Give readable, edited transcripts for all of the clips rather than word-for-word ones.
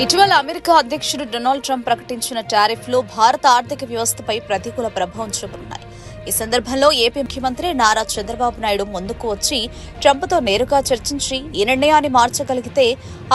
ఇటీవల అమెరికా అధ్యక్షుడు Donald Trump ప్రకటించిన టారిఫ్లు భారత ఆర్థిక వ్యవస్థపై ప్రతికూల ప్రభావం చూపనున్నాయి. ఈ సందర్భంలో ఏపీ ముఖ్యమంత్రి నారా చంద్రబాబు నాయుడు ముందుకు వచ్చి ట్రంప్తో నేరుగా చర్చించి ఈ నిర్ణయాన్ని మార్చగలిగితే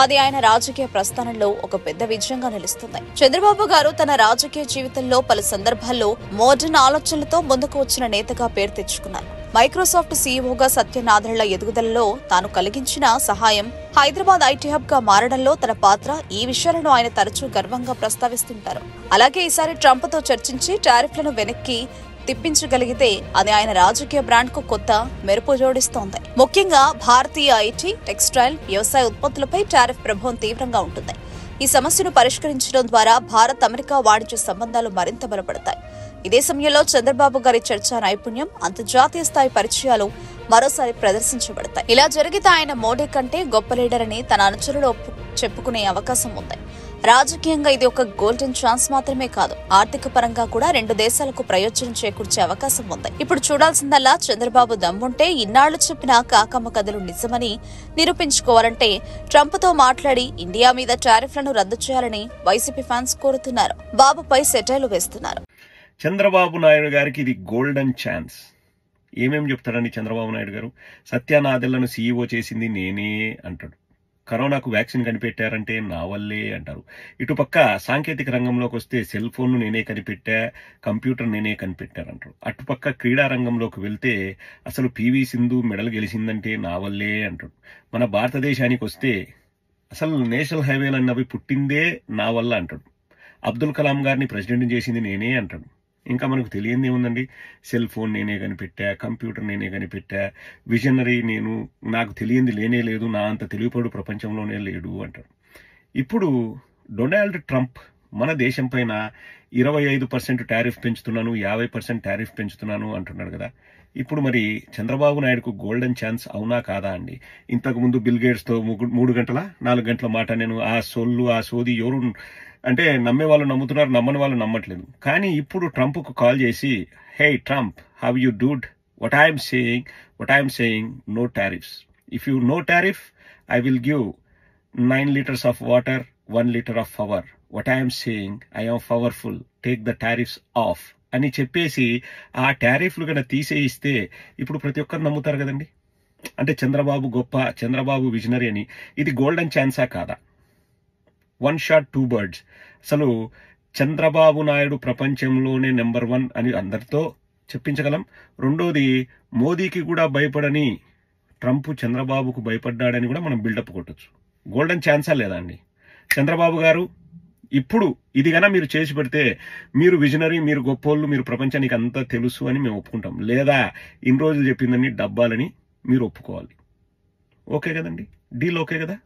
అది ఆయన రాజకీయ ప్రస్థానంలో ఒక పెద్ద విజయంగా నిలుస్తుంది. చంద్రబాబు గారు తన రాజకీయ జీవితంలో పలు సందర్భాల్లో మోడర్న్ ఆలోచనలతో ముందుకు వచ్చిన నేతగా పేరు తెచ్చుకున్నారు. మైక్రోసాఫ్ట్ సీఈఓగా సత్య నాదెళ్ల ఎదుగుదలలో తాను కలిగించిన సహాయం, హైదరాబాద్ ఐటీ హబ్ గా మారడంలో తన పాత్ర, ఈ విషయాలను ఆయన తరచూ గర్వంగా ప్రస్తావిస్తుంటారు. అలాగే ఈసారి ట్రంప్తో చర్చించి టారిఫ్లను వెనక్కి తిప్పించగలిగితే అది ఆయన రాజకీయ బ్రాండ్ కు కొత్త మెరుపు జోడిస్తోంది. ముఖ్యంగా భారతీయ ఐటీ, టెక్స్టైల్, వ్యవసాయ ఉత్పత్తులపై టారిఫ్ ప్రభావం తీవ్రంగా ఉంటుంది. ఈ సమస్యను పరిష్కరించడం ద్వారా భారత్ అమెరికా వాణిజ్య సంబంధాలు మరింత బలపడతాయి. ఇదే సమయంలో చంద్రబాబు గారి చర్చా నైపుణ్యం, అంతర్జాతీయ స్థాయి పరిచయాలు మరోసారి ప్రదర్శించబడతాయి. ఇలా జరిగితే ఆయన మోడీ కంటే గొప్ప లీడర్ అని తన అనుచరులు చెప్పుకునే అవకాశం ఉంది. రాజకీయంగా ఇది ఒక గోల్డెన్ ఛాన్స్ మాత్రమే కాదు, ఆర్థిక పరంగా కూడా రెండు దేశాలకు ప్రయోజనం చేకూర్చే అవకాశం ఉంది. ఇప్పుడు చూడాల్సిందల్లా చంద్రబాబు దమ్ముంటే ఇన్నాళ్లు చెప్పిన కాకమ్మ కథలు నిజమని నిరూపించుకోవాలంటే ట్రంప్తో మాట్లాడి ఇండియా మీద టారిఫ్లను రద్దు చేయాలని వైసీపీ ఫ్యాన్స్ కోరుతున్నారు. బాబుపై సెటైలు వేస్తున్నారు. చంద్రబాబు నాయుడు గారికి ఇది గోల్డెన్ ఛాన్స్. ఏమేం చెప్తారండి చంద్రబాబు నాయుడు గారు? సత్యనాదెళ్లను సీఈఓ చేసింది నేనే అంటాడు. కరోనాకు వ్యాక్సిన్ కనిపెట్టారంటే నా వల్లే అంటారు. ఇటుపక్క సాంకేతిక రంగంలోకి వస్తే సెల్ ఫోన్ను నేనే కనిపెట్టా, కంప్యూటర్ నేనే కనిపెట్టారంటారు. అటుపక్క క్రీడా రంగంలోకి వెళ్తే అసలు పివి సింధు మెడల్ గెలిచిందంటే నా వల్లే అంటాడు. మన భారతదేశానికి వస్తే అసలు నేషనల్ హైవేలు అన్నవి పుట్టిందే నా వల్ల అంటాడు. అబ్దుల్ కలాం గారిని ప్రెసిడెంట్ చేసింది నేనే అంటాడు. ఇంకా మనకు తెలియంది ఏముందండి? సెల్ ఫోన్ నేనే కనిపెట్టా, కంప్యూటర్ నేనే కనిపెట్టా, విజనరీ నేను, నాకు తెలియంది లేనే లేదు, నా అంత తెలివిపడు ప్రపంచంలోనే లేడు అంటారు. ఇప్పుడు డొనాల్డ్ ట్రంప్ మన దేశం పైన 25% టారిఫ్ పెంచుతున్నాను, 50% టారిఫ్ పెంచుతున్నాను అంటున్నాడు కదా. ఇప్పుడు మరి చంద్రబాబు నాయుడుకు గోల్డెన్ ఛాన్స్ అవునా కాదా అండి? ఇంతకుముందు బిల్ గేట్స్తో 3 గంటల 4 గంటల మాట నేను ఆ సోది ఎవరు అంటే నమ్మే వాళ్ళు నమ్ముతున్నారు, నమ్మని వాళ్ళు నమ్మట్లేదు. కానీ ఇప్పుడు ట్రంప్కు కాల్ చేసి, hey Trump, how you dude, what I am saying, no tariffs. If you no tariff, I will give 9 liters of water, 1 liter of power. What I am saying, I am powerful, take the tariffs off అని చెప్పేసి ఆ టారిఫ్లు కన్నా తీసేయిస్తే ఇప్పుడు ప్రతి ఒక్కరు నమ్ముతారు కదండి. అంటే చంద్రబాబు గొప్ప, చంద్రబాబు విజనరీ అని. ఇది గోల్డెన్ ఛాన్సా కాదా? 1 shot 2 birds. అసలు చంద్రబాబు నాయుడు ప్రపంచంలోనే నెంబర్ 1 అని అందరితో చెప్పించగలం. రెండోది, మోదీకి కూడా భయపడని ట్రంప్ చంద్రబాబుకు భయపడ్డాడని కూడా మనం బిల్డప్ కొట్టచ్చు. గోల్డెన్ ఛాన్సా లేదా అండి? చంద్రబాబు గారు ఇప్పుడు ఇది కన్నా మీరు చేసి పెడితే మీరు విజనరీ, మీరు గొప్పోళ్ళు, మీరు ప్రపంచానికి అంతా తెలుసు అని మేము ఒప్పుకుంటాం. లేదా ఇన్ని రోజులు చెప్పిందని డబ్బాలని మీరు ఒప్పుకోవాలి. ఓకే కదండి? డీల్ ఓకే కదా?